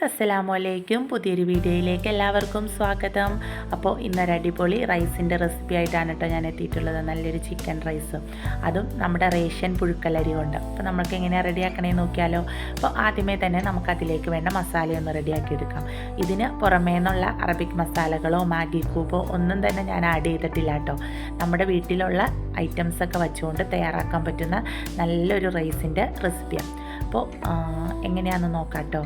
അസ്സലാമലൈക്കും. പുതിയൊരു വീഡിയോയിലേക്ക് എല്ലാവർക്കും സ്വാഗതം. അപ്പോൾ ഇന്നൊരു അടിപൊളി റൈസിൻ്റെ റെസിപ്പി ആയിട്ടാണ് കേട്ടോ ഞാൻ എത്തിയിട്ടുള്ളത്. നല്ലൊരു ചിക്കൻ റൈസ്, അതും നമ്മുടെ റേഷൻ പുഴുക്കലരി കൊണ്ട്. അപ്പോൾ നമുക്ക് എങ്ങനെയാണ് റെഡിയാക്കണേന്ന് നോക്കിയാലോ. അപ്പോൾ ആദ്യമേ തന്നെ നമുക്കതിലേക്ക് വേണ്ട മസാലയൊന്ന് റെഡിയാക്കി എടുക്കാം. ഇതിന് പുറമേ നിന്നുള്ള അറബിക് മസാലകളോ മാഗി ക്യൂബോ ഒന്നും തന്നെ ഞാൻ ആഡ് ചെയ്തിട്ടില്ല കേട്ടോ. നമ്മുടെ വീട്ടിലുള്ള ഐറ്റംസൊക്കെ വെച്ചുകൊണ്ട് തയ്യാറാക്കാൻ പറ്റുന്ന നല്ലൊരു റൈസിൻ്റെ റെസിപ്പിയാണ്. അപ്പോൾ എങ്ങനെയാണെന്ന് നോക്കാം കേട്ടോ.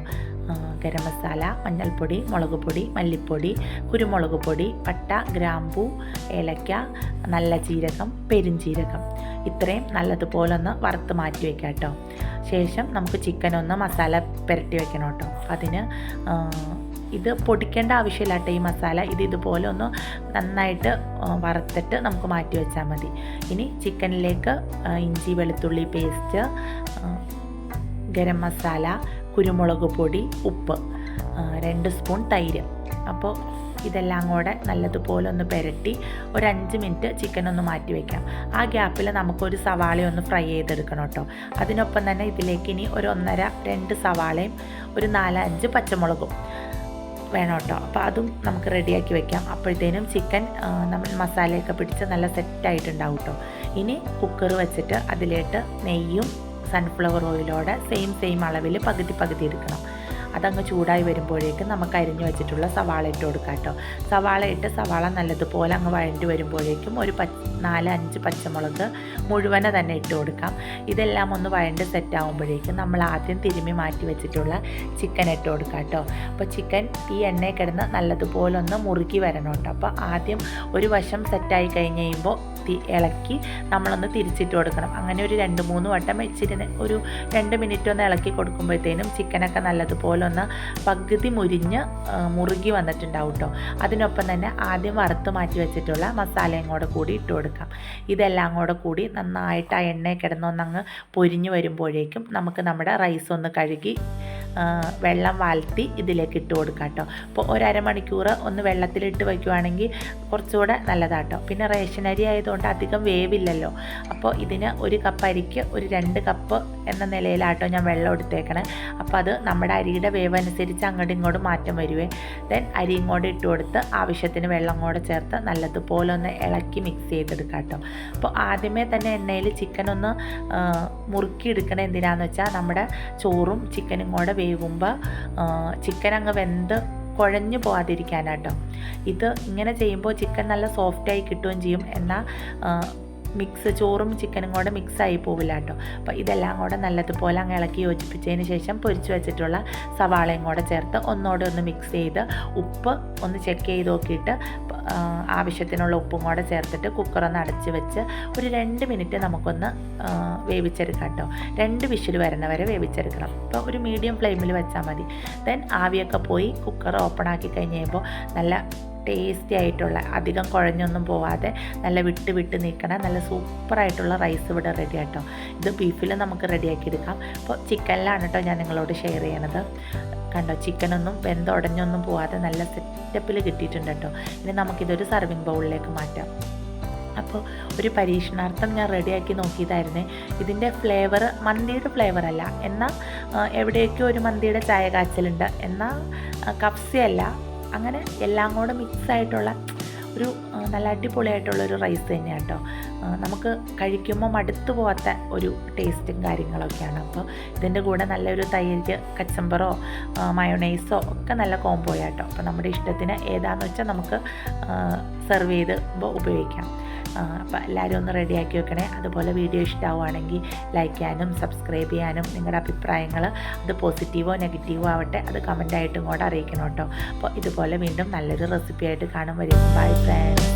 ഗരം മസാല, മഞ്ഞൾപ്പൊടി, മുളക് പൊടി, മല്ലിപ്പൊടി, കുരുമുളക് പൊടി, പട്ട, ഗ്രാമ്പൂ, ഏലക്ക, നല്ല ജീരകം, പെരുംജീരകം, ഇത്രയും നല്ലതുപോലെ ഒന്ന് വറുത്ത് മാറ്റി വയ്ക്കാം കേട്ടോ. ശേഷം നമുക്ക് ചിക്കൻ ഒന്ന് മസാല പുരട്ടി വെക്കണം കേട്ടോ. അതിന് ഇത് പൊടിക്കേണ്ട ആവശ്യമില്ല കേട്ടോ. ഈ മസാല ഇതുപോലെ ഒന്ന് നന്നായിട്ട് വറുത്തിട്ട് നമുക്ക് മാറ്റി വെച്ചാൽ മതി. ഇനി ചിക്കനിലേക്ക് ഇഞ്ചി വെളുത്തുള്ളി പേസ്റ്റ്, ഗരം മസാല, കുരുമുളക് പൊടി, ഉപ്പ്, 2 സ്പൂൺ തൈര്. അപ്പോൾ ഇതെല്ലാം കൂടെ നല്ലതുപോലെ ഒന്ന് പുരട്ടി ഒരു 5 മിനിറ്റ് ചിക്കൻ ഒന്ന് മാറ്റി വയ്ക്കാം. ആ ഗ്യാപ്പിൽ നമുക്കൊരു സവാളയൊന്ന് ഫ്രൈ ചെയ്തെടുക്കണം കേട്ടോ. അതിനൊപ്പം തന്നെ ഇതിലേക്ക് ഇനി ഒരു 1.5-2 സവാളയും ഒരു 4-5 പച്ചമുളകും വേണം കേട്ടോ. അപ്പോൾ അതും നമുക്ക് റെഡിയാക്കി വെക്കാം. അപ്പോഴത്തേനും ചിക്കൻ നമ്മൾ മസാലയൊക്കെ പിടിച്ച് നല്ല സെറ്റായിട്ടുണ്ടാവും കേട്ടോ. ഇനി കുക്കർ വെച്ചിട്ട് അതിലേക്ക് നെയ്യും സൺഫ്ലവർ ഓയിലോടെ സെയിം അളവിൽ പകുതി എടുക്കണം. അതങ്ങ് ചൂടായി വരുമ്പോഴേക്കും നമുക്ക് അരിഞ്ഞു വെച്ചിട്ടുള്ള സവാള ഇട്ട് കൊടുക്കാം കേട്ടോ. സവാള നല്ലതുപോലെ അങ്ങ് വഴണ്ടി വരുമ്പോഴേക്കും ഒരു 4-5 പച്ചമുളക് മുഴുവനെ തന്നെ ഇട്ട് കൊടുക്കാം. ഇതെല്ലാം ഒന്ന് വഴണ്ട് സെറ്റാകുമ്പോഴേക്കും നമ്മൾ ആദ്യം തിരുമ്മി മാറ്റി വെച്ചിട്ടുള്ള ചിക്കൻ ഇട്ട് കൊടുക്കാം കേട്ടോ. അപ്പോൾ ചിക്കൻ ഈ എണ്ണയിൽ കിടന്ന് നല്ലതുപോലെ ഒന്ന് മുറുക്കി വരണം കേട്ടോ. അപ്പോൾ ആദ്യം ഒരു വശം സെറ്റായി കഴിഞ്ഞ് കഴിയുമ്പോൾ ഇളക്കി നമ്മളൊന്ന് തിരിച്ചിട്ട് കൊടുക്കണം. അങ്ങനെ ഒരു 2-3 വട്ടം ഇച്ചിരി ഒരു 2 മിനിറ്റ് ഒന്ന് ഇളക്കി കൊടുക്കുമ്പോഴത്തേനും ചിക്കനൊക്കെ നല്ലതുപോലെ ഒന്ന് പകുതി മുറുകി വന്നിട്ടുണ്ടാവും കേട്ടോ. അതിനൊപ്പം തന്നെ ആദ്യം വറുത്ത് മാറ്റി വെച്ചിട്ടുള്ള മസാലയും കൂടി ഇട്ട് കൊടുക്കാം. ഇതെല്ലാം കൂടി നന്നായിട്ട് ആ എണ്ണയിൽ കിടന്നൊന്നങ്ങ് പൊരിഞ്ഞു വരുമ്പോഴേക്കും നമുക്ക് നമ്മുടെ റൈസ് ഒന്ന് കഴുകി വെള്ളം വാഴ്ത്തി ഇതിലേക്ക് ഇട്ട് കൊടുക്കാം കേട്ടോ. അപ്പോൾ ഒരു അരമണിക്കൂർ ഒന്ന് വെള്ളത്തിലിട്ട് വയ്ക്കുവാണെങ്കിൽ കുറച്ചുകൂടെ നല്ലതാട്ടോ. പിന്നെ റേഷൻ അരി ആയതുകൊണ്ട് അധികം വേവില്ലല്ലോ. അപ്പോൾ ഇതിന് 1 കപ്പ് അരിക്ക് ഒരു 2 കപ്പ് എന്ന നിലയിലാട്ടോ ഞാൻ വെള്ളം എടുത്തേക്കണേ. അപ്പോൾ അത് നമ്മുടെ അരിയുടെ വേവ് അനുസരിച്ച് അങ്ങോട്ടും ഇങ്ങോട്ടും മാറ്റം വരുവേ. ദെൻ അരിയും കൂടെ ഇട്ട് കൊടുത്ത് ആവശ്യത്തിന് വെള്ളം കൂടെ ചേർത്ത് നല്ലതുപോലെ ഒന്ന് ഇളക്കി മിക്സ് ചെയ്തെടുക്കാം കേട്ടോ. അപ്പോൾ ആദ്യമേ തന്നെ എണ്ണയിൽ ചിക്കൻ ഒന്ന് മുറുക്കിയെടുക്കണത് എന്തിനാന്ന് വെച്ചാൽ നമ്മുടെ ചോറും ചിക്കനും കൂടെ വേവുമ്പോൾ ചിക്കൻ അങ്ങ് വെന്ത് കുഴഞ്ഞു പോകാതിരിക്കാനാട്ടോ. ഇത് ഇങ്ങനെ ചെയ്യുമ്പോൾ ചിക്കൻ നല്ല സോഫ്റ്റായി കിട്ടുകയും ചെയ്യും. എന്നാൽ ചോറും ചിക്കനും കൂടെ മിക്സായി പോവില്ല കേട്ടോ. അപ്പോൾ ഇതെല്ലാം കൂടെ നല്ലതുപോലെ അങ്ങ് ഇളക്കി യോജിപ്പിച്ചതിന് ശേഷം പൊരിച്ച് വെച്ചിട്ടുള്ള സവാളയും കൂടെ ചേർത്ത് ഒന്ന് മിക്സ് ചെയ്ത് ഉപ്പ് ഒന്ന് ചെക്ക് ചെയ്ത് നോക്കിയിട്ട് ആവശ്യത്തിനുള്ള ഉപ്പും കൂടെ ചേർത്തിട്ട് കുക്കറൊന്ന് അടച്ച് വെച്ച് ഒരു 2 മിനിറ്റ് നമുക്കൊന്ന് വേവിച്ചെടുക്കാം കേട്ടോ. 2 വിസിൽ വരുന്നവരെ വേവിച്ചെടുക്കണം. അപ്പോൾ ഒരു മീഡിയം ഫ്ലെയിമിൽ വെച്ചാൽ മതി. ദെൻ ആവിയൊക്കെ പോയി കുക്കർ ഓപ്പൺ ആക്കി കഴിഞ്ഞ് കഴിയുമ്പോൾ നല്ല ടേസ്റ്റി ആയിട്ടുള്ള, അധികം കുഴഞ്ഞൊന്നും പോവാതെ നല്ല വിട്ട് നിൽക്കണ നല്ല സൂപ്പറായിട്ടുള്ള റൈസ് ഇവിടെ റെഡി ആട്ടോ. ഇത് ബീഫിൽ നമുക്ക് റെഡിയാക്കി എടുക്കാം. അപ്പോൾ ചിക്കനിലാണ് കേട്ടോ ഞാൻ നിങ്ങളോട് ഷെയർ ചെയ്യണത്. കണ്ടോ, ചിക്കനൊന്നും വെന്തുടഞ്ഞൊന്നും പോവാതെ നല്ല സെറ്റപ്പിൽ കിട്ടിയിട്ടുണ്ട് കേട്ടോ. ഇനി നമുക്കിതൊരു സർവിങ് ബൗളിലേക്ക് മാറ്റാം. അപ്പോൾ ഒരു പരീക്ഷണാർത്ഥം ഞാൻ റെഡിയാക്കി നോക്കിയതായിരുന്നേ. ഇതിൻ്റെ ഫ്ലേവർ മന്തിയുടെ ഫ്ലേവറല്ല, എന്നാൽ എവിടെയൊക്കെ ഒരു മന്തിയുടെ ചായ കാച്ചലുണ്ട്, എന്നാൽ കപ്സയല്ല. അങ്ങനെ എല്ലാം കൂടെ മിക്സായിട്ടുള്ള ഒരു നല്ല അടിപൊളിയായിട്ടുള്ളൊരു റൈസ് തന്നെയാണ് കേട്ടോ. നമുക്ക് കഴിക്കുമ്പോൾ മടുത്തു പോകാത്ത ഒരു ടേസ്റ്റും കാര്യങ്ങളൊക്കെയാണ്. അപ്പോൾ ഇതിൻ്റെ കൂടെ നല്ലൊരു തൈര്, കച്ചമ്പറോ മയോണൈസോ ഒക്കെ നല്ല കോംബോ ആട്ടോ. അപ്പോൾ നമ്മുടെ ഇഷ്ടത്തിന് ഏതാണെന്ന് വെച്ചാൽ നമുക്ക് സെർവ് ചെയ്ത് ഉപയോഗിക്കാം. അപ്പോൾ എല്ലാവരും ഒന്ന് റെഡിയാക്കി വെക്കണേ. അതുപോലെ വീഡിയോ ഇഷ്ടമാവുകയാണെങ്കിൽ ലൈക്ക് ചെയ്യാനും സബ്സ്ക്രൈബ് ചെയ്യാനും നിങ്ങളുടെ അഭിപ്രായങ്ങൾ അത് പോസിറ്റീവോ നെഗറ്റീവോ ആവട്ടെ അത് കമൻ്റായിട്ടും കൂടെ അറിയിക്കണം കേട്ടോ. അപ്പോൾ ഇതുപോലെ വീണ്ടും നല്ലൊരു റെസിപ്പി ആയിട്ട് കാണും വരും. Bye friends.